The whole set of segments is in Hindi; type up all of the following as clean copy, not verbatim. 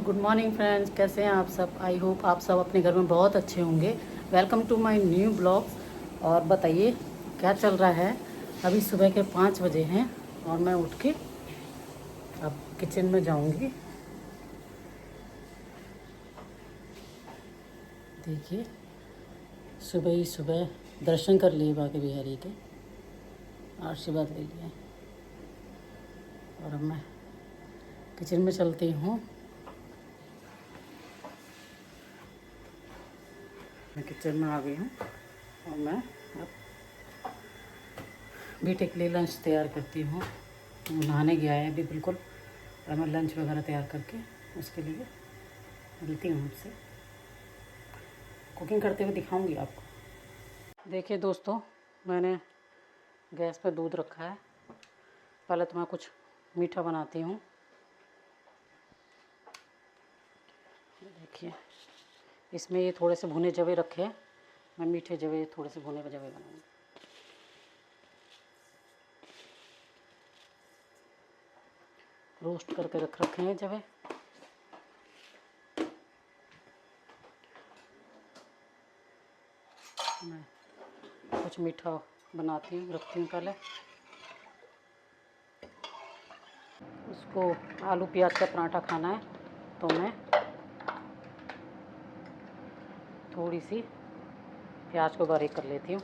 गुड मॉर्निंग फ्रेंड्स, कैसे हैं आप सब। आई होप आप सब अपने घर में बहुत अच्छे होंगे। Welcome to my new blog. और बताइए क्या चल रहा है। अभी सुबह के 5 बजे हैं और मैं उठ के अब किचन में जाऊंगी। देखिए, सुबह ही सुबह दर्शन कर लिए बाके बिहारी के, आशीर्वाद ले लिया और अब मैं किचन में चलती हूँ। मैं किचन में आ गई हूँ और मैं अब बेटे के लिए लंच तैयार करती हूँ। वो नहाने गया है अभी बिल्कुल, और मैं लंच वगैरह तैयार करके उसके लिए मिलती हूँ आपसे। कुकिंग करते हुए दिखाऊंगी आपको। देखिए दोस्तों, मैंने गैस पे दूध रखा है। पहले तो मैं कुछ मीठा बनाती हूँ। देखिए, इसमें ये थोड़े से भुने जवे रखे हैं। मैं मीठे जवे, थोड़े से भुने जवे बनाऊँगी। रोस्ट करके रख रखे हैं जवे। मैं कुछ मीठा बनाती हूँ, रखती हूँ पहले। उसको आलू प्याज का पराठा खाना है तो मैं थोड़ी सी प्याज को बारीक कर लेती हूँ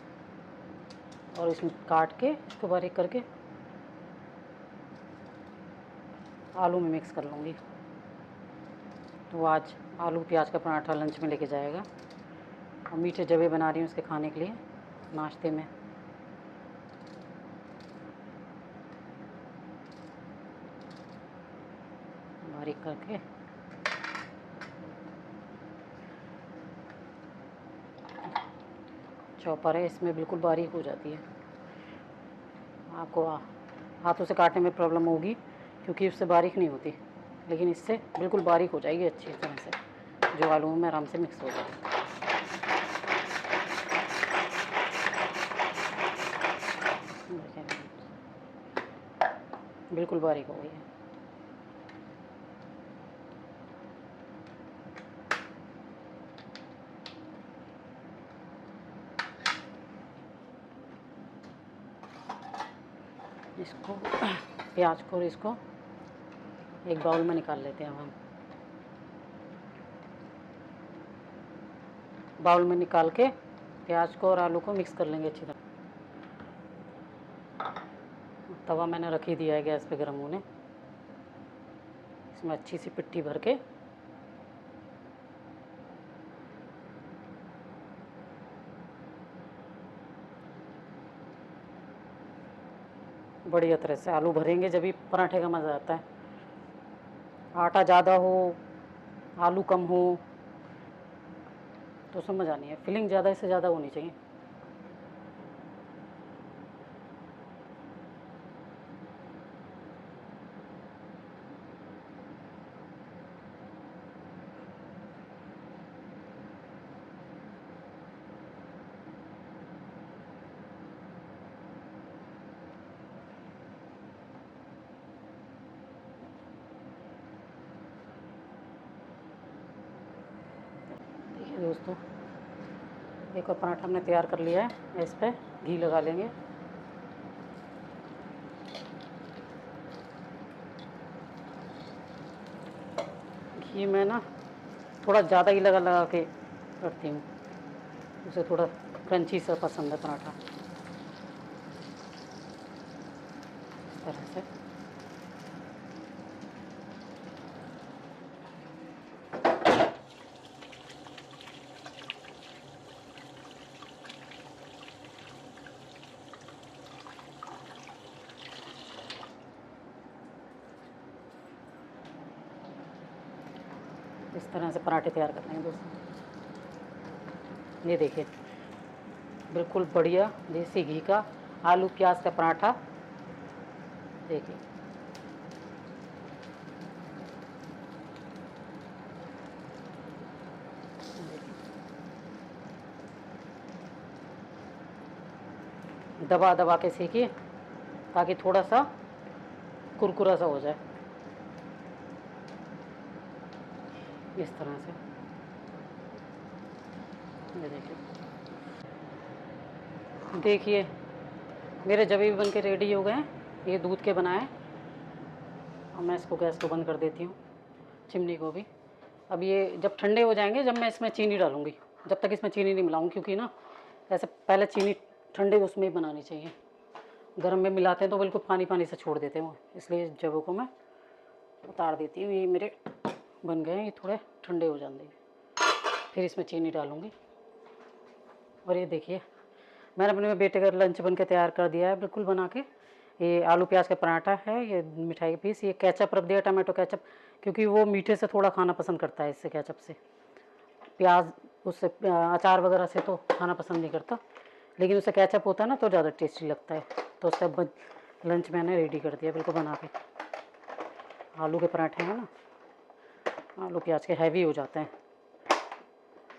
और इसमें काट के इसको बारीक करके आलू में मिक्स कर लूँगी। तो आज आलू प्याज का पराठा लंच में लेके जाएगा। और मीठे जवे बना रही हूँ उसके खाने के लिए नाश्ते में। बारीक करके चॉपर है, इसमें बिल्कुल बारीक हो जाती है। आपको हाथों से काटने में प्रॉब्लम होगी क्योंकि उससे बारीक नहीं होती, लेकिन इससे बिल्कुल बारीक हो जाएगी अच्छी तरह से, जो आलू में आराम से मिक्स हो जाएगी। बिल्कुल बारीक हो गई है। इसको प्याज को और इसको एक बाउल में निकाल लेते हैं। अब हम बाउल में निकाल के प्याज को और आलू को मिक्स कर लेंगे अच्छी तरह। तवा मैंने रख ही दिया है गैस पे गर्म होने। इसमें अच्छी सी पिट्ठी भर के बढ़िया तरह से आलू भरेंगे, जब भी पराठे का मज़ा आता है। आटा ज़्यादा हो, आलू कम हो तो उसमें मज़ा नहीं है। फिलिंग ज़्यादा से ज़्यादा होनी चाहिए। देखिए दोस्तों, एक और पराठा हमने तैयार कर लिया है। इस पर घी लगा लेंगे। घी मैं ना थोड़ा ज़्यादा ही लगा लगा के रखती हूँ, उसे थोड़ा क्रंची सा पसंद है पराठा। इस तरह से इस तरह से पराठे तैयार कर लेंगे दोस्तों। ये देखिए, बिल्कुल बढ़िया देसी घी का आलू प्याज का पराठा। देखिए, दबा दबा के सेकिए ताकि थोड़ा सा कुरकुरा सा हो जाए। इस तरह से। ये देखिए मेरे जबे भी बन के रेडी हो गए हैं। ये दूध के बनाए। और मैं इसको गैस को बंद कर देती हूँ, चिमनी को भी। अब ये जब ठंडे हो जाएंगे, जब मैं इसमें चीनी डालूँगी, जब तक इसमें चीनी नहीं मिलाऊँगी, क्योंकि ना ऐसे पहले चीनी ठंडे उसमें ही बनानी चाहिए। गर्म में मिलाते हैं तो बिल्कुल पानी पानी से छोड़ देते हैं वो, इसलिए जबों को मैं उतार देती हूँ। ये मेरे बन गए हैं, ये थोड़े ठंडे हो जाएंगे, फिर इसमें चीनी डालूँगी। और ये देखिए मैंने अपने बेटे का लंच बन के तैयार कर दिया है बिल्कुल बना के। ये आलू प्याज का पराठा है, ये मिठाई का पीस, ये केचप रख दिया, टमाटो केचप, क्योंकि वो मीठे से थोड़ा खाना पसंद करता है इससे, केचप से। प्याज उससे अचार वगैरह से तो खाना पसंद नहीं करता, लेकिन उससे केचप होता है ना तो ज़्यादा टेस्टी लगता है। तो उसका लंच मैंने रेडी कर दिया बिल्कुल बना के। आलू के पराठे हैं ना, आलू प्याज के हैवी हो जाते हैं।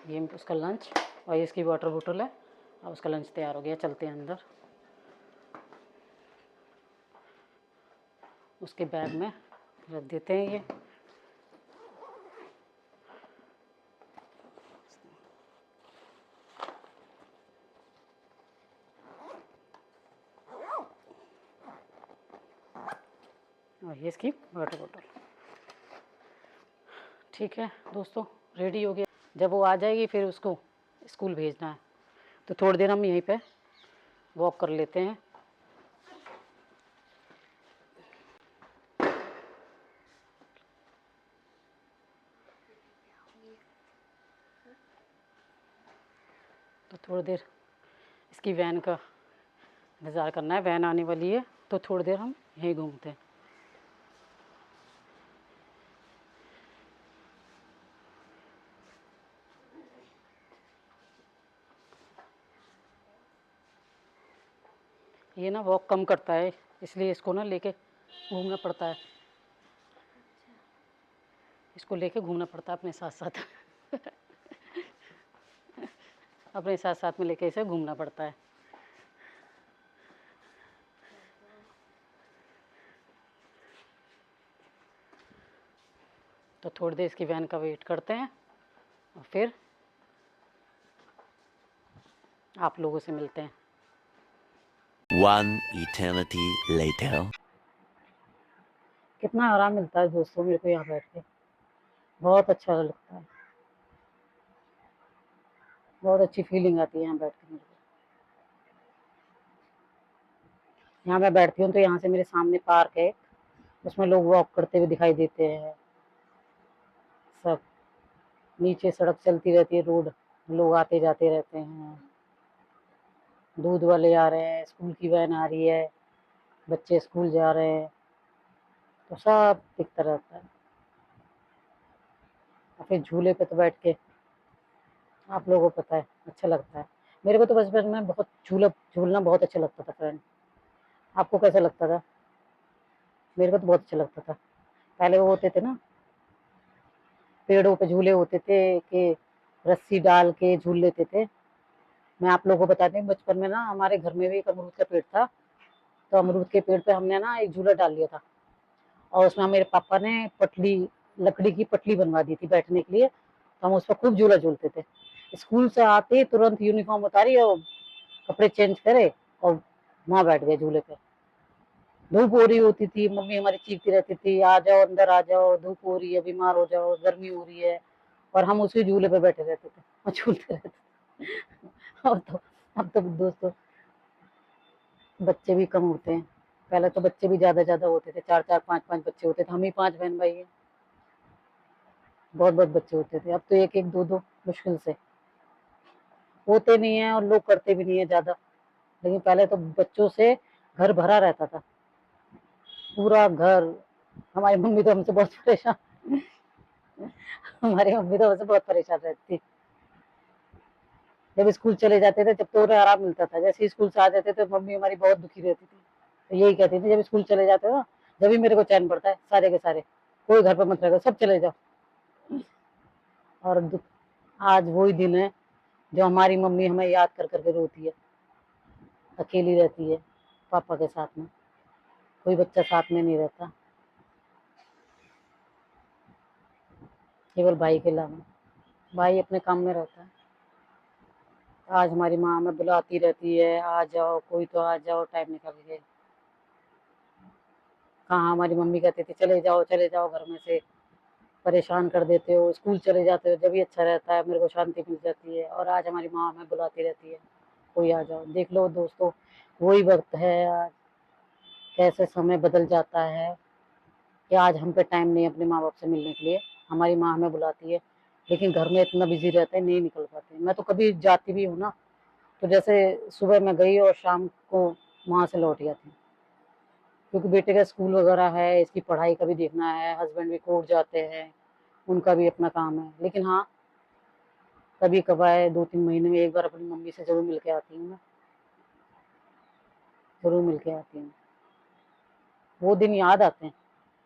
ये उसका लंच, और ये इसकी वाटर बोतल है। अब उसका लंच तैयार हो गया, चलते हैं अंदर। उसके बैग में रख देते हैं ये। और ये इसकी वाटर बोतल। ठीक है दोस्तों, रेडी हो गया। जब वो आ जाएगी फिर उसको स्कूल भेजना है, तो थोड़ी देर हम यहीं पे वॉक कर लेते हैं। तो थोड़ी देर इसकी वैन का इंतज़ार करना है, वैन आने वाली है, तो थोड़ी देर हम यहीं घूमते हैं। ये ना वॉक कम करता है, इसलिए इसको ना लेके घूमना पड़ता है। इसको लेके घूमना पड़ता है अपने साथ साथ अपने साथ साथ में लेके इसे घूमना पड़ता है। तो थोड़ी देर इसकी वैन का वेट करते हैं और फिर आप लोगों से मिलते हैं। One eternity later. कितना आराम मिलता है दोस्तों मेरे को यहाँ बैठ के, बहुत अच्छा लगता है, बहुत अच्छी फीलिंग आती है यहाँ बैठ के मेरे को। यहाँ मैं बैठती हूँ तो यहाँ से मेरे सामने पार्क है, उसमें लोग वॉक करते हुए दिखाई देते हैं सब। नीचे सड़क चलती रहती है, रोड, लोग आते जाते रहते हैं। दूध वाले आ रहे हैं, स्कूल की वैन आ रही है, बच्चे स्कूल जा रहे हैं, तो सब दिखता रहता है। और फिर झूले पे तो बैठ के आप लोगों को पता है अच्छा लगता है। मेरे को तो बचपन में बहुत झूलना बहुत अच्छा लगता था फ्रेंड। आपको कैसा लगता था? मेरे को तो बहुत अच्छा लगता था। पहले वो होते थे ना, पेड़ों पे झूले होते थे कि रस्सी डाल के झूल लेते थे। मैं आप लोगों को बताती हूँ, बचपन में ना हमारे घर में भी एक अमरूद का पेड़ था, तो अमरूद के पेड़ पे हमने ना एक झूला डाल लिया था, और उसमें मेरे पापा ने पटली, लकड़ी की पटली बनवा दी थी बैठने के लिए, तो हम उस पर खूब झूला झूलते थे। स्कूल से आते तुरंत यूनिफॉर्म उतारी और कपड़े चेंज करे और वहां बैठ गए झूले पे। धूप हो रही होती थी, मम्मी हमारी चीखती रहती थी, आ जाओ अंदर आ जाओ, धूप हो रही है, बीमार हो जाओ, गर्मी हो रही है, और हम उसी झूले पे बैठे रहते थे और झूलते रहते थे। अब तो दोस्तों बच्चे भी कम होते हैं। पहले तो बच्चे भी ज्यादा ज्यादा होते थे, चार चार पांच पांच बच्चे होते थे, हम ही 5 बहन भाई हैं, बहुत बहुत बच्चे होते थे। अब तो एक एक दो दो मुश्किल से होते नहीं है, और लोग करते भी नहीं है ज्यादा। लेकिन पहले तो बच्चों से घर भरा रहता था, पूरा घर। हमारी मम्मी तो हमसे बहुत परेशान हमारी मम्मी तो हमसे बहुत परेशान रहती थी। जब स्कूल चले जाते थे तब तो उन्हें आराम मिलता था, जैसे स्कूल से आ जाते थे मम्मी हमारी बहुत दुखी रहती थी। तो यही कहती थी जब स्कूल चले जाते हो ना, जब भी मेरे को चैन पड़ता है, सारे के सारे कोई घर पर मत रहो, सब चले जाओ। और आज वही दिन है जो हमारी मम्मी हमें याद कर करके रोती है। अकेली रहती है पापा के साथ में, कोई बच्चा साथ में नहीं रहता। केवल भाई के अलावा। भाई अपने काम में रहता है। आज हमारी माँ हमें बुलाती रहती है, आ जाओ, कोई तो आ जाओ, टाइम निकल के। कहाँ हमारी मम्मी कहती थी चले जाओ घर में से, परेशान कर देते हो, स्कूल चले जाते हो, जब भी अच्छा रहता है, मेरे को शांति मिल जाती है। और आज हमारी माँ हमें बुलाती रहती है, कोई आ जाओ। देख लो दोस्तों, वही वक्त है आज, कैसे समय बदल जाता है कि आज हम पे टाइम नहीं है अपने माँ बाप से मिलने के लिए। हमारी माँ हमें बुलाती है, लेकिन घर में इतना बिजी रहते हैं, नहीं निकल पाते। मैं तो कभी जाती भी हूँ ना, तो जैसे सुबह मैं गई और शाम को वहाँ से लौट आती, क्योंकि बेटे का स्कूल वगैरह है, इसकी पढ़ाई का भी देखना है, हस्बैंड भी कोर्ट जाते हैं, उनका भी अपना काम है। लेकिन हाँ, कभी कभार 2-3 महीने में एक बार अपनी मम्मी से जरूर मिल के आती हूँ मैं, जरूर मिल के आती हूँ। वो दिन याद आते हैं,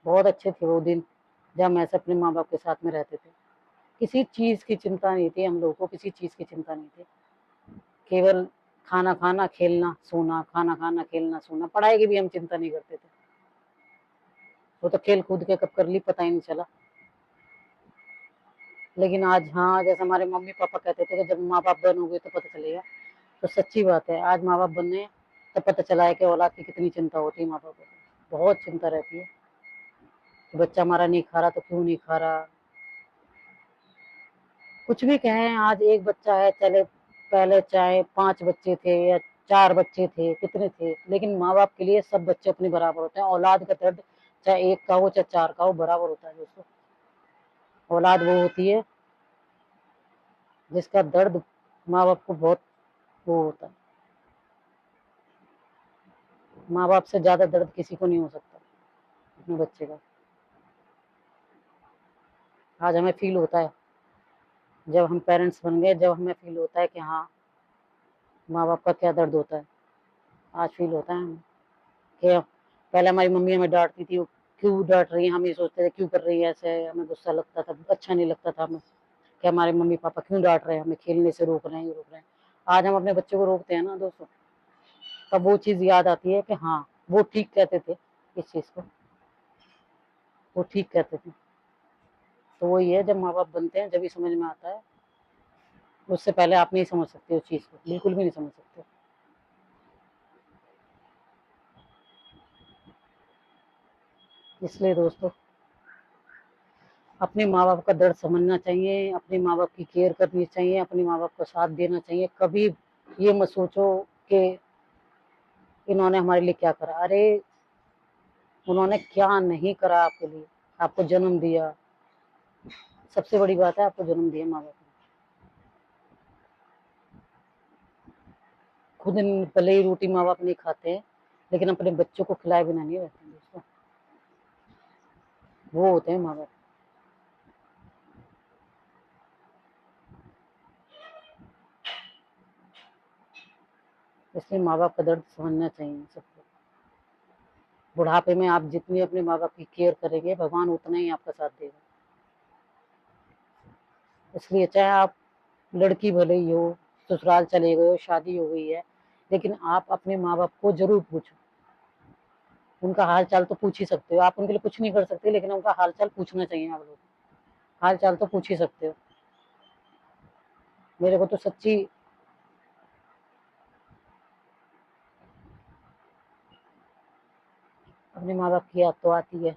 बहुत अच्छे थे वो दिन, जब हम ऐसे अपने माँ बाप के साथ में रहते थे। किसी चीज़ की चिंता नहीं थी हम लोगों को, किसी चीज़ की चिंता नहीं थी। केवल खाना खाना, खेलना, सोना, खाना खाना, खेलना, सोना। पढ़ाई की भी हम चिंता नहीं करते थे, वो तो खेल कूद के कब कर ली पता ही नहीं चला। लेकिन आज हाँ, जैसे हमारे मम्मी पापा कहते थे कि जब माँ बाप बनोगे तो पता चलेगा, तो सच्ची बात है। आज माँ बाप बने तो पता चला है कि औलाद की कितनी चिंता होती है माँ बाप को। बहुत चिंता रहती है कि बच्चा हमारा नहीं खा रहा तो क्यों नहीं खा रहा। कुछ भी कहें, आज एक बच्चा है, चले पहले चाहे 5 बच्चे थे या 4 बच्चे थे, कितने थे, लेकिन माँ बाप के लिए सब बच्चे अपने बराबर होते हैं। औलाद का दर्द चाहे एक का हो चाहे 4 का हो, बराबर होता है दोस्तों। औलाद वो होती है जिसका दर्द माँ बाप को बहुत वो होता है। माँ बाप से ज्यादा दर्द किसी को नहीं हो सकता अपने बच्चे का। आज हमें फील होता है, जब हम पेरेंट्स बन गए, जब हमें फील होता है कि हाँ, माँ बाप का क्या दर्द होता है। आज फील होता है हमें कि पहले हमारी मम्मी हमें डांटती थी, क्यों डांट रही है, हम ये सोचते थे क्यों कर रही है ऐसे, हमें गुस्सा लगता था, अच्छा नहीं लगता था हमें कि हमारे मम्मी पापा क्यों डांट रहे हैं, हमें खेलने से रोक रहे हैं, ये रोक रहे हैं। आज हम अपने बच्चों को रोकते हैं ना दोस्तों, तब वो चीज़ याद आती है कि हाँ, वो ठीक कहते थे, इस चीज़ को वो ठीक कहते थे। तो वही है, जब माँ बाप बनते हैं जब भी समझ में आता है, उससे पहले आप नहीं समझ सकते उस चीज़ को, बिल्कुल भी नहीं समझ सकते। इसलिए दोस्तों, अपने माँ बाप का दर्द समझना चाहिए, अपने माँ बाप की केयर करनी चाहिए, अपने माँ बाप का साथ देना चाहिए। कभी ये मत सोचो कि इन्होंने हमारे लिए क्या करा। अरे, उन्होंने क्या नहीं करा आपके लिए, आपको जन्म दिया, सबसे बड़ी बात है, आपको जन्म दिया माँ बाप ने। खुद भले ही रोटी माँ बाप नहीं खाते हैं, लेकिन अपने बच्चों को खिलाए बिना नहीं रहते दोस्तों। वो होते हैं माँ बाप। इसलिए माँ बाप का दर्द समझना चाहिए सबको। बुढ़ापे में आप जितनी अपने माँ बाप की केयर करेंगे, भगवान उतना ही आपका साथ देगा। इसलिए चाहे आप लड़की भले ही हो, ससुराल चले गए हो, शादी हो गई है, लेकिन आप अपने माँ बाप को जरूर पूछो। उनका हाल चाल तो पूछ ही सकते हो, आप उनके लिए कुछ नहीं कर सकते, लेकिन उनका हाल चाल पूछना चाहिए। आप लोग हाल चाल तो पूछ ही सकते हो। मेरे को तो सच्ची अपने माँ बाप की याद तो आती है।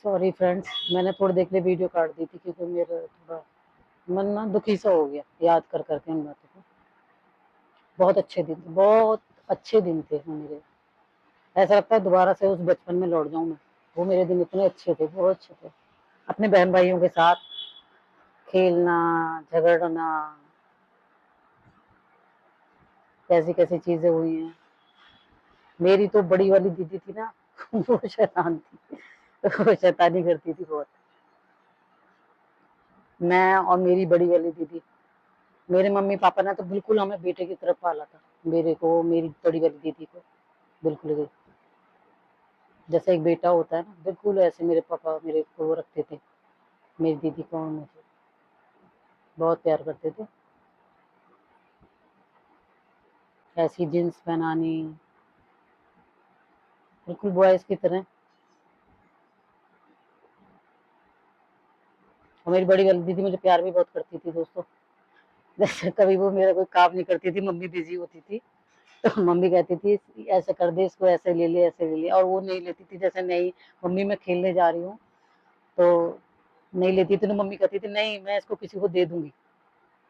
सॉरी फ्रेंड्स, मैंने थोड़ी देर के लिए वीडियो काट दी थी, क्योंकि मेरा थोड़ा मन ना दुखी सा हो गया याद कर करके उन बातों को। बहुत अच्छे दिन, बहुत अच्छे दिन थे वो मेरे। ऐसा लगता है दोबारा से उस बचपन में लौट जाऊं मैं। वो मेरे दिन इतने अच्छे थे, बहुत अच्छे थे। अपने बहन भाइयों के साथ खेलना, झगड़ना, कैसी कैसी चीजें हुई हैं। मेरी तो बड़ी वाली दीदी थी ना, वो शैतान थी, वो शैतानी करती थी बहुत। मैं और मेरी बड़ी वाली दीदी, मेरे मम्मी पापा ने तो बिल्कुल हमें बेटे की तरफ पाला था, मेरे को, मेरी बड़ी वाली दीदी को, बिल्कुल जैसे एक बेटा होता है ना, बिल्कुल ऐसे मेरे पापा मेरे को रखते थे, मेरी दीदी को और मुझे बहुत प्यार करते थे। ऐसी जींस पहनानी, बिल्कुल बॉयज की तरह। और मेरी बड़ी वाली दीदी मुझे प्यार भी बहुत करती थी दोस्तों। जैसे कभी वो मेरा कोई काम नहीं करती थी, मम्मी बिजी होती थी, तो मम्मी कहती थी ऐसे कर दे इसको, ऐसे ले ले, ऐसे ले ले, और वो नहीं लेती थी। जैसे नहीं मम्मी मैं खेलने जा रही हूँ तो नहीं लेती थी, तो मम्मी कहती थी नहीं मैं इसको किसी को दे दूंगी।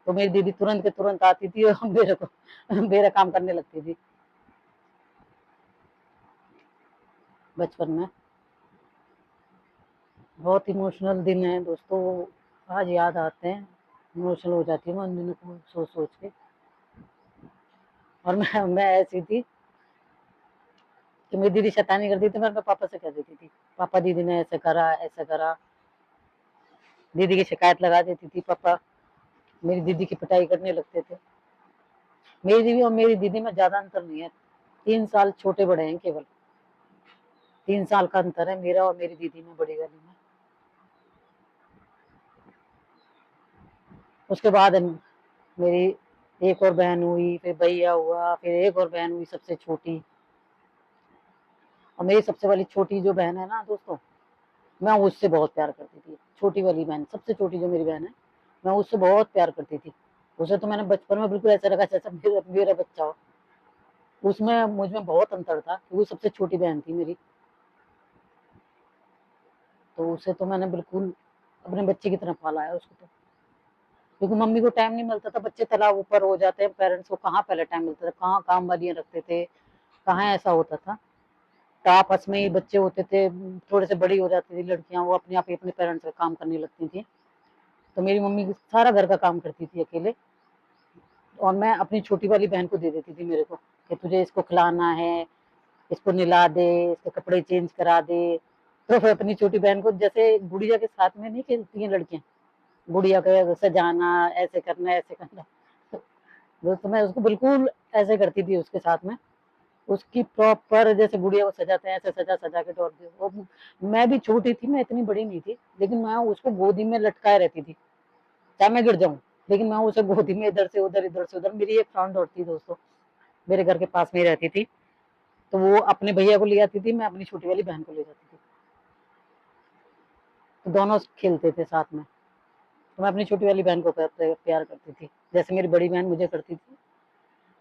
तो मेरी दीदी तुरंत के तुरंत आती थी और मेरा काम करने लगती थी बचपन में। बहुत इमोशनल दिन है दोस्तों, आज याद आते हैं, इमोशनल हो जाती हूँ मैं उन दिनों को सोच सोच के। और मैं ऐसी थी कि मेरी दीदी शैतानी करती थी, मैं पापा से कह देती थी पापा दीदी ने ऐसे करा ऐसा करा। दीदी की शिकायत लगा देती थी, पापा मेरी दीदी की पिटाई करने लगते थे। मेरी दीदी और मेरी दीदी में ज्यादा अंतर नहीं है, 3 साल छोटे बड़े हैं, केवल 3 साल का अंतर है मेरा और मेरी दीदी में, बड़ी वाली में। उसके बाद मेरी एक और बहन हुई, फिर भैया हुआ, फिर एक और बहन हुई सबसे छोटी। और मेरी सबसे वाली छोटी जो बहन है ना दोस्तों, मैं उससे बहुत प्यार करती थी। छोटी वाली बहन, सबसे छोटी जो मेरी बहन है, मैं उससे बहुत प्यार करती थी। उसे तो मैंने बचपन में बिल्कुल ऐसा लगा जैसा मेरा बच्चा हो। उसमें मुझ में बहुत अंतर था क्योंकि वो सबसे छोटी बहन थी मेरी। तो उसे तो मैंने बिल्कुल अपने बच्चे की तरह पाला है उसको तो। क्योंकि मम्मी को टाइम नहीं मिलता था, बच्चे तालाब ऊपर हो जाते हैं, पेरेंट्स को कहाँ पहले टाइम मिलता था, कहाँ काम वालियाँ रखते थे, कहाँ ऐसा होता था। तो आपस में ही बच्चे होते थे, थोड़े से बड़ी हो जाती थी लड़कियां, वो अपने आप ही अपने पेरेंट्स का काम करने लगती थी। तो मेरी मम्मी सारा घर का काम करती थी अकेले, और मैं अपनी छोटी वाली बहन को दे देती थी मेरे को, कि तुझे इसको खिलाना है, इसको नहला दे, इसके कपड़े चेंज करा दे। तो फिर अपनी छोटी बहन को, जैसे गुड़िया के साथ में नहीं खेलती हैं लड़कियां, गुड़िया को सजाना, ऐसे करना ऐसे करना, दोस्तों मैं उसको बिल्कुल ऐसे करती थी उसके साथ में। उसकी प्रॉपर जैसे गुड़िया को सजाते हैं ऐसे सजा सजा के तोड़ दी वो। मैं भी छोटी थी, मैं इतनी बड़ी नहीं थी, लेकिन मैं उसको गोदी में लटकाए रहती थी, चाहे मैं गिर जाऊं, लेकिन मैं उसे गोदी में इधर से उधर इधर से उधर। मेरी एक फ्रेंड और थी दोस्तों, मेरे घर के पास में ही रहती थी, तो वो अपने भैया को ले आती थी, मैं अपनी छोटी वाली बहन को ले जाती थी, तो दोनों खेलते थे साथ में। तो मैं अपनी छोटी वाली बहन को प्यार करती थी, जैसे मेरी बड़ी बहन मुझे करती थी,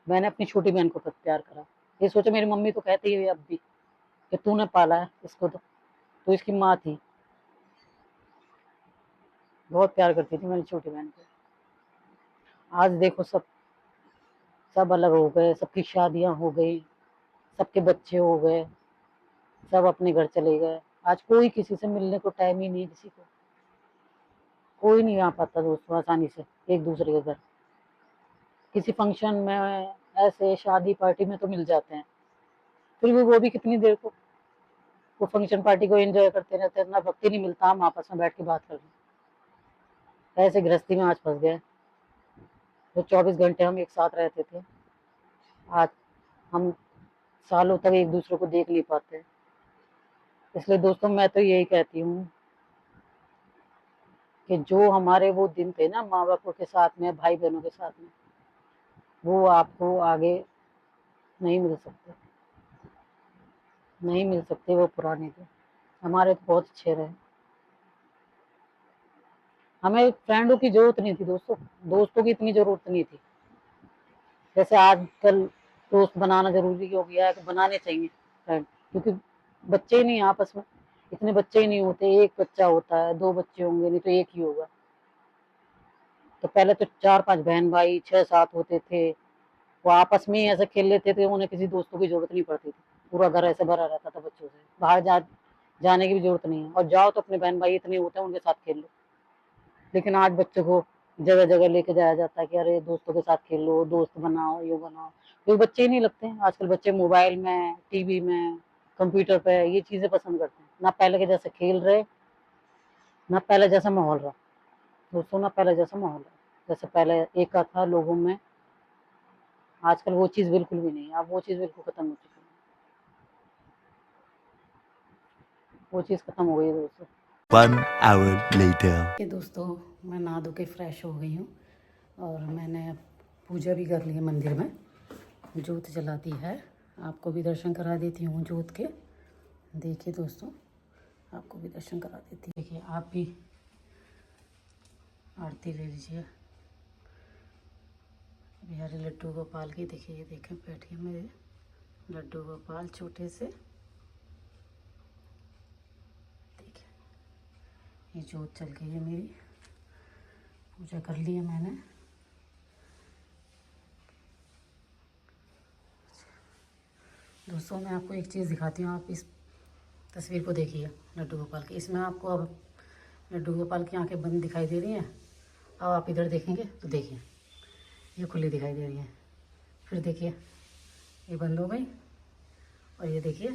मैंने अपनी छोटी बहन को प्यार करा। ये सोचो, मेरी मम्मी तो कहती है अब भी कि तूने पाला है इसको, तो इसकी माँ थी, बहुत प्यार करती थी मेरी छोटी बहन को। आज देखो सब अलग हो गए, सबकी शादियां हो गई, सबके बच्चे हो गए, सब अपने घर चले गए। आज कोई किसी से मिलने को टाइम ही नहीं, किसी को कोई नहीं आ पाता दोस्तों आसानी से एक दूसरे के घर। किसी फंक्शन में, ऐसे शादी पार्टी में तो मिल जाते हैं, फिर भी वो भी कितनी देर को, वो फंक्शन पार्टी को एंजॉय करते रहते हैं, इतना वक्त ही नहीं मिलता हम आपस में बैठ के बात कर लें। ऐसे गृहस्थी में आज फंस गए, जो 24 घंटे हम एक साथ रहते थे, आज हम सालों तक एक दूसरे को देख नहीं पाते। इसलिए दोस्तों मैं तो यही कहती हूँ कि जो हमारे वो दिन थे ना माँ बापों के साथ में, भाई बहनों के साथ में, वो आपको आगे नहीं मिल सकते, नहीं मिल सकते वो पुराने दिन। हमारे तो बहुत अच्छे रहे, हमें फ्रेंडों की जरूरत नहीं थी दोस्तों, दोस्तों की इतनी जरूरत नहीं थी जैसे आजकल दोस्त बनाना जरूरी हो गया है, कि बनाने चाहिए फ्रेंड, क्योंकि बच्चे ही नहीं आपस में, इतने बच्चे ही नहीं होते, एक बच्चा होता है, 2 बच्चे होंगे, नहीं तो एक ही होगा। तो पहले तो 4-5 बहन भाई 6-7 होते थे, वो आपस में ही ऐसे खेल लेते थे, उन्हें किसी दोस्तों की जरूरत नहीं पड़ती थी, पूरा घर ऐसे भरा रहता था बच्चों से, बाहर जाने की भी जरूरत नहीं है, और जाओ तो अपने बहन भाई इतने होते हैं उनके साथ खेल लो। लेकिन आज बच्चों को जगह जगह लेके जाया जाता है कि अरे दोस्तों के साथ खेलो, दोस्त बनाओ, ये बनाओ, क्योंकि बच्चे ही नहीं लगते हैं आजकल। बच्चे मोबाइल में, टीवी में, कंप्यूटर पे ये चीजें पसंद करते हैं, ना पहले के जैसे खेल रहे, ना पहले जैसा माहौल रहा दोस्तों, ना पहले जैसा माहौल रहा, जैसे पहले एक का था लोगों में, आजकल वो चीज बिल्कुल भी नहीं है, अब वो चीज बिल्कुल खत्म हो चुकी है, वो चीज खत्म हो गई है दोस्तों। 1 hour later. कि दोस्तों मैं नहा धो के फ्रेश हो गई हूँ, और मैंने पूजा भी कर ली है मंदिर में, जोत जला दी है, आपको भी दर्शन करा देती हूँ जोत के। देखिए दोस्तों, आपको भी दर्शन करा देती। देखिए आप भी आरती ले लीजिए। बिहारी लड्डू गोपाल की देखिए, ये देखें बैठिए मेरे लड्डू गोपाल छोटे से। देखिए ये जोत चल गई है मेरी, पूजा कर ली है मैंने। दोस्तों मैं आपको एक चीज़ दिखाती हूँ, आप इस तस्वीर को देखिए लड्डू गोपाल की। इसमें आपको अब लड्डू गोपाल की आंखें बंद दिखाई दे रही हैं। अब आप इधर देखेंगे तो देखिए ये खुली दिखाई दे रही है। फिर देखिए ये बंद हो गई और ये देखिए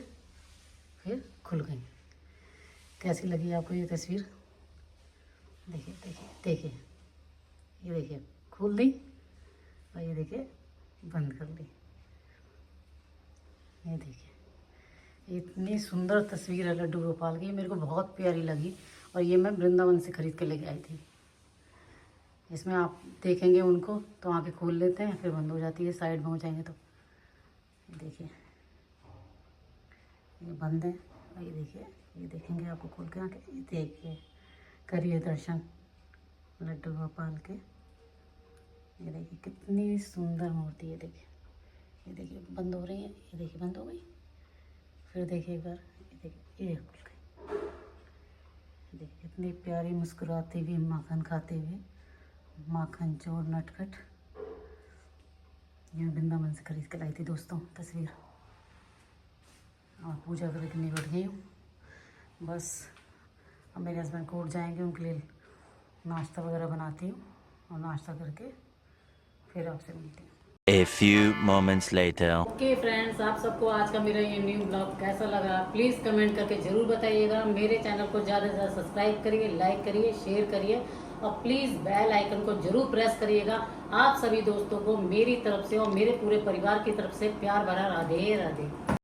फिर खुल गई। कैसी लगी आपको ये तस्वीर? देखिए देखिए देखिए, ये देखिए खोल दी और ये देखिए बंद कर दी। ये देखिए इतनी सुंदर तस्वीर है लड्डू गोपाल की, मेरे को बहुत प्यारी लगी। और ये मैं वृंदावन से ख़रीद के लेके आई थी। इसमें आप देखेंगे उनको तो आंखें खोल लेते हैं, फिर बंद हो जाती है, साइड में हो जाएंगे तो। देखिए ये बंद है और ये देखिए, ये देखेंगे आपको खोल के आंखें। ये देखिए करिए दर्शन लड्डू गोपाल के। ये देखिए कितनी सुंदर मूर्ति है। देखिए ये देखिए बंद हो रही है, ये देखिए बंद हो गई। फिर देखिए एक बार, ये देखिए ये खुल गई। देखिए कितनी प्यारी मुस्कुराती हुई, माखन खाते हुए, माखन चोर नटखट। ये वृंदावन से खरीद के लाई थी दोस्तों तस्वीर। और पूजा करके निपट गई हूँ बस। अब मेरे हस्बैंड कोर्ट जाएंगे, उनके लिए नाश्ता वगैरह बनाती हूँ और नाश्ता करके फिर आपसे मिलती हूँ। A few moments later. Okay friends, आप सबको आज का मेरा ये न्यू ब्लॉग कैसा लगा प्लीज़ कमेंट करके ज़रूर बताइएगा। मेरे चैनल को ज़्यादा से ज़्यादा सब्सक्राइब करिए, लाइक करिए, शेयर करिए और प्लीज़ बेल आइकन को ज़रूर प्रेस करिएगा। आप सभी दोस्तों को मेरी तरफ से और मेरे पूरे परिवार की तरफ से प्यार भरा राधे राधे।